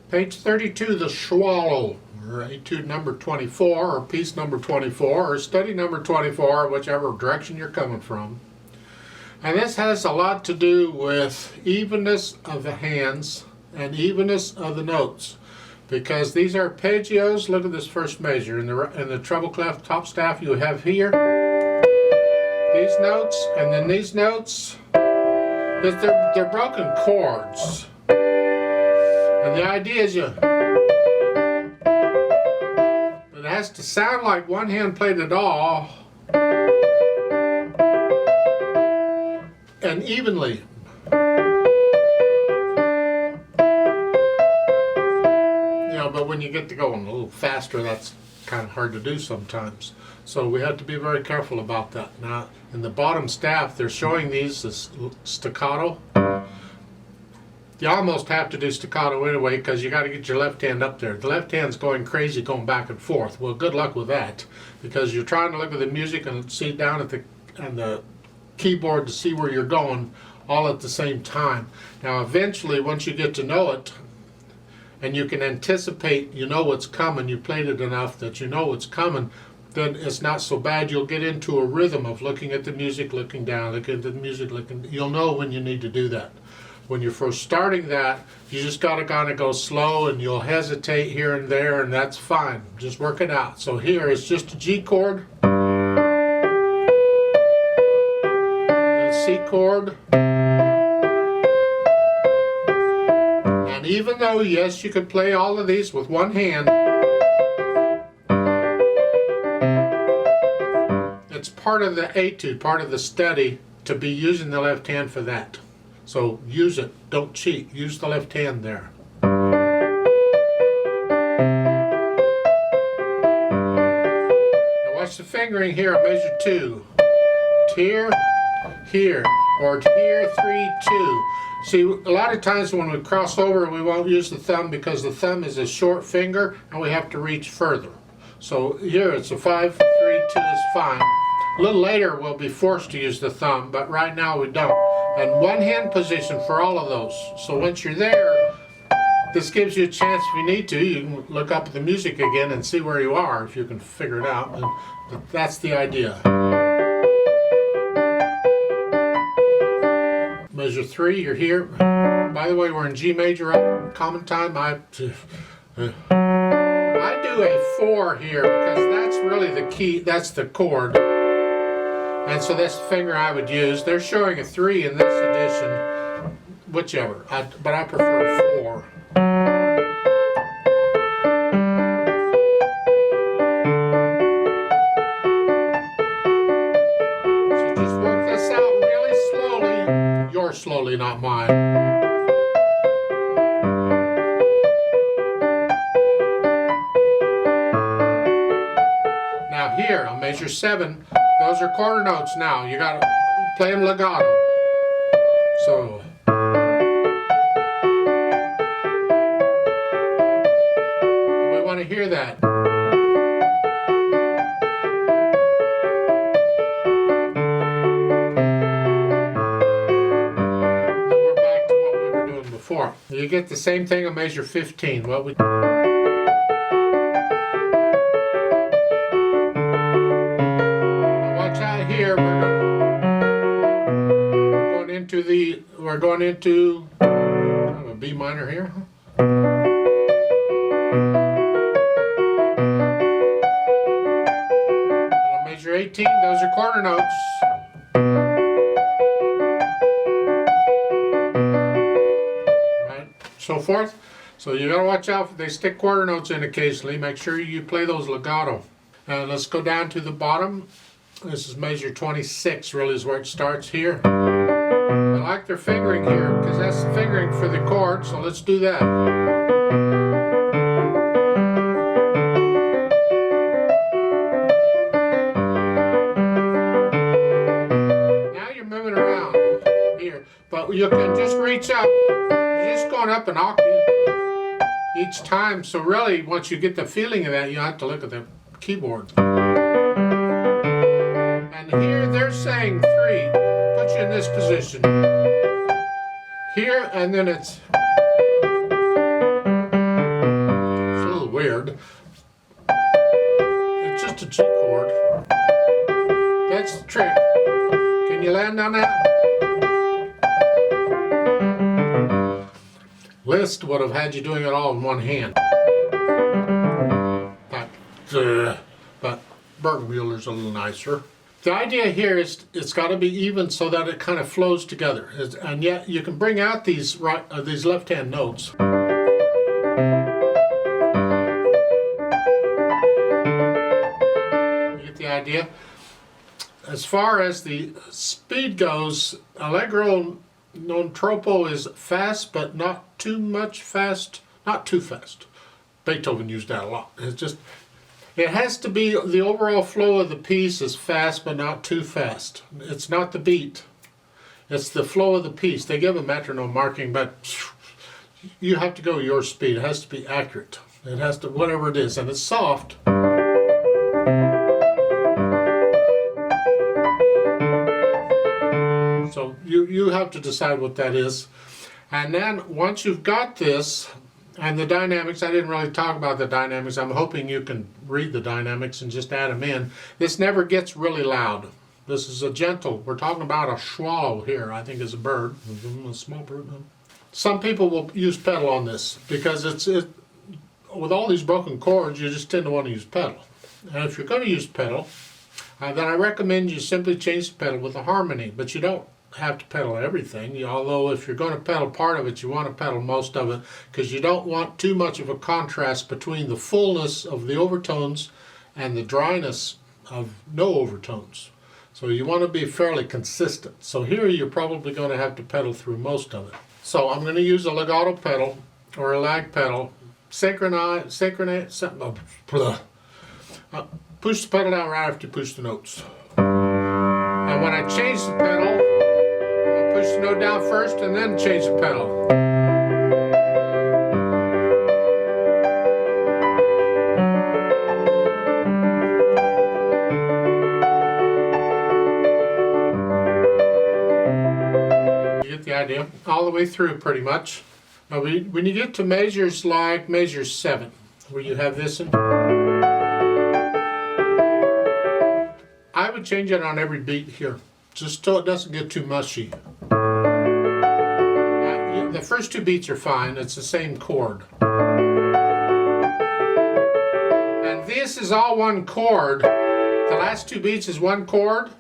Page 32, the swallow, or etude number 24, or piece number 24, or study number 24, whichever direction you're coming from. And this has a lot to do with evenness of the hands and evenness of the notes, because these are arpeggios. Look at this first measure. In the treble clef top staff you have here these notes, and then these notes, they're broken chords. And the idea is it has to sound like one hand played it all and evenly. But when you get to going a little faster, that's kind of hard to do sometimes. So we have to be very careful about that. Now, in the bottom staff, they're showing these as staccato. You almost have to do staccato anyway, because you got to get your left hand up there. The left hand's going crazy, going back and forth. Well, good luck with that, because you're trying to look at the music and see down at the keyboard to see where you're going all at the same time. Now, eventually, once you get to know it, and you can anticipate, you know what's coming, you played it enough that you know what's coming, then it's not so bad. You'll get into a rhythm of looking at the music, looking down, looking at the music, you'll know when you need to do that. When you're first starting that, you just got to kind of go slow, and you'll hesitate here and there, and that's fine. Just work it out. So here it's just a G chord, a C chord, and even though, yes, you could play all of these with one hand, it's part of the etude, part of the study, to be using the left hand for that. So use it, don't cheat, use the left hand there. Now watch the fingering here on measure 2. Here, here, or here, 3, 2. See, a lot of times when we cross over, we won't use the thumb because the thumb is a short finger and we have to reach further. So here it's a 5, 3, 2 is fine. A little later we'll be forced to use the thumb, but right now we don't. And one hand position for all of those. So once you're there, this gives you a chance, if you need to, you can look up at the music again and see where you are, if you can figure it out. And that's the idea. Measure 3, you're here. By the way, we're in G major common time. I do a 4 here because that's really the key, that's the chord. And so that's the finger I would use. They're showing a 3 in this edition, whichever, but I prefer 4. So just work this out really slowly. Yours slowly, not mine. Now here, on measure 7, those are quarter notes now. You gotta play them legato. So. We want to hear that. Then we're back to what we were doing before. You get the same thing on measure 15. What we here, we're going into kind of a B minor here. And on measure 18, those are quarter notes. Right, so forth. So you gotta watch out if they stick quarter notes in occasionally. Make sure you play those legato. And let's go down to the bottom. This is measure 26, really is where it starts here. I like their fingering here because that's the fingering for the chord, so let's do that. Now you're moving around here, but you can just reach up. You're just going up an octave each time, so really once you get the feeling of that, you have to look at the keyboard. And here they're saying 3, put you in this position. Here, and then it's chord. It's just a G chord. That's the trick. Can you land on that? Liszt would have had you doing it all in one hand. But Bürgmuller's a little nicer. The idea here is it's got to be even so that it kind of flows together, and yet you can bring out these left-hand notes. You get the idea? As far as the speed goes, Allegro non troppo is fast, but not too much fast, not too fast. Beethoven used that a lot. It has to be, the overall flow of the piece is fast, but not too fast. It's not the beat. It's the flow of the piece. They give a metronome marking, but you have to go your speed. It has to be accurate. It has to, whatever it is, and it's soft. So you have to decide what that is. And then once you've got this, and the dynamics, I didn't really talk about the dynamics. I'm hoping you can read the dynamics and just add them in. This never gets really loud. This is a gentle, we're talking about a swallow here, I think is a bird, a small bird. Some people will use pedal on this because with all these broken chords, you just tend to want to use pedal. And if you're going to use pedal, then I recommend you simply change the pedal with a harmony, but you don't have to pedal everything. Although if you're going to pedal part of it, you want to pedal most of it, because you don't want too much of a contrast between the fullness of the overtones and the dryness of no overtones. So you want to be fairly consistent. So here you're probably going to have to pedal through most of it. So I'm going to use a legato pedal or a lag pedal. Push the pedal down right after you push the notes. And when I change the pedal, push the note down first and then change the pedal. You get the idea? All the way through pretty much. Now when you get to measures like measure 7, where you have this in, I would change it on every beat here, just so it doesn't get too mushy. The first 2 beats are fine, it's the same chord. And this is all one chord. The last 2 beats is one chord.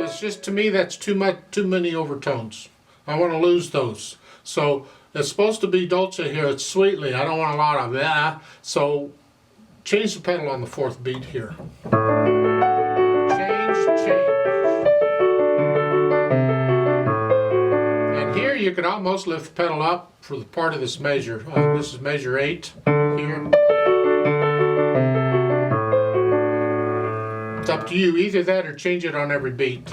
It's just, to me, that's too many overtones. I want to lose those. So it's supposed to be dolce here, it's sweetly. I don't want a lot of that. So change the pedal on the 4th beat here. You can almost lift the pedal up for the part of this measure. This is measure 8 here. It's up to you, either that or change it on every beat.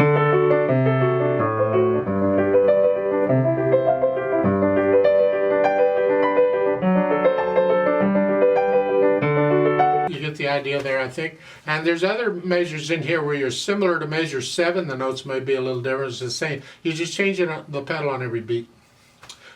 You get the idea there, I think. And there's other measures in here where you're similar to measure 7. The notes may be a little different. It's the same. You just change it on the pedal on every beat.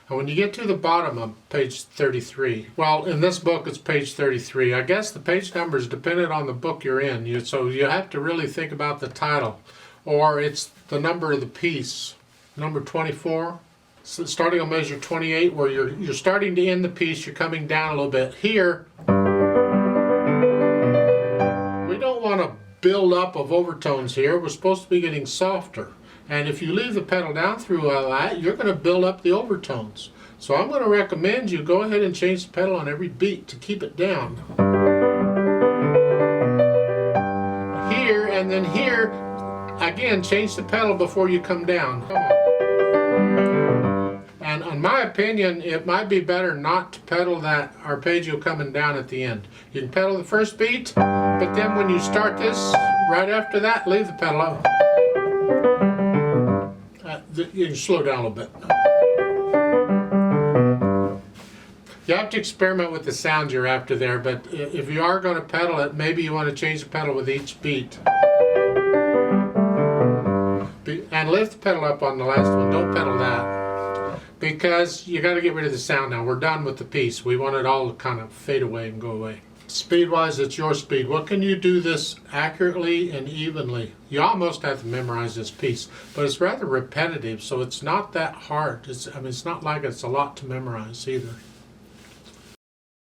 And when you get to the bottom of page 33, well, in this book it's page 33. I guess the page number is dependent on the book you're in. So you have to really think about the title, or it's the number of the piece. Number 24, so starting on measure 28, where you're starting to end the piece, you're coming down a little bit. Here, we don't want a build up of overtones here. We're supposed to be getting softer. And if you leave the pedal down through all that, you're going to build up the overtones. So I'm going to recommend you go ahead and change the pedal on every beat to keep it down. Here and then here, again, change the pedal before you come down. And in my opinion, it might be better not to pedal that arpeggio coming down at the end. You can pedal the first beat, but then when you start this, right after that, leave the pedal up. You can slow down a little bit. You have to experiment with the sounds you're after there, but if you are going to pedal it, maybe you want to change the pedal with each beat. And lift the pedal up on the last one, don't pedal that. because you got to get rid of the sound now. We're done with the piece. We want it all to kind of fade away and go away. Speed-wise, it's your speed. What can you do this accurately and evenly? You almost have to memorize this piece, but it's rather repetitive, so it's not that hard. It's not like it's a lot to memorize either.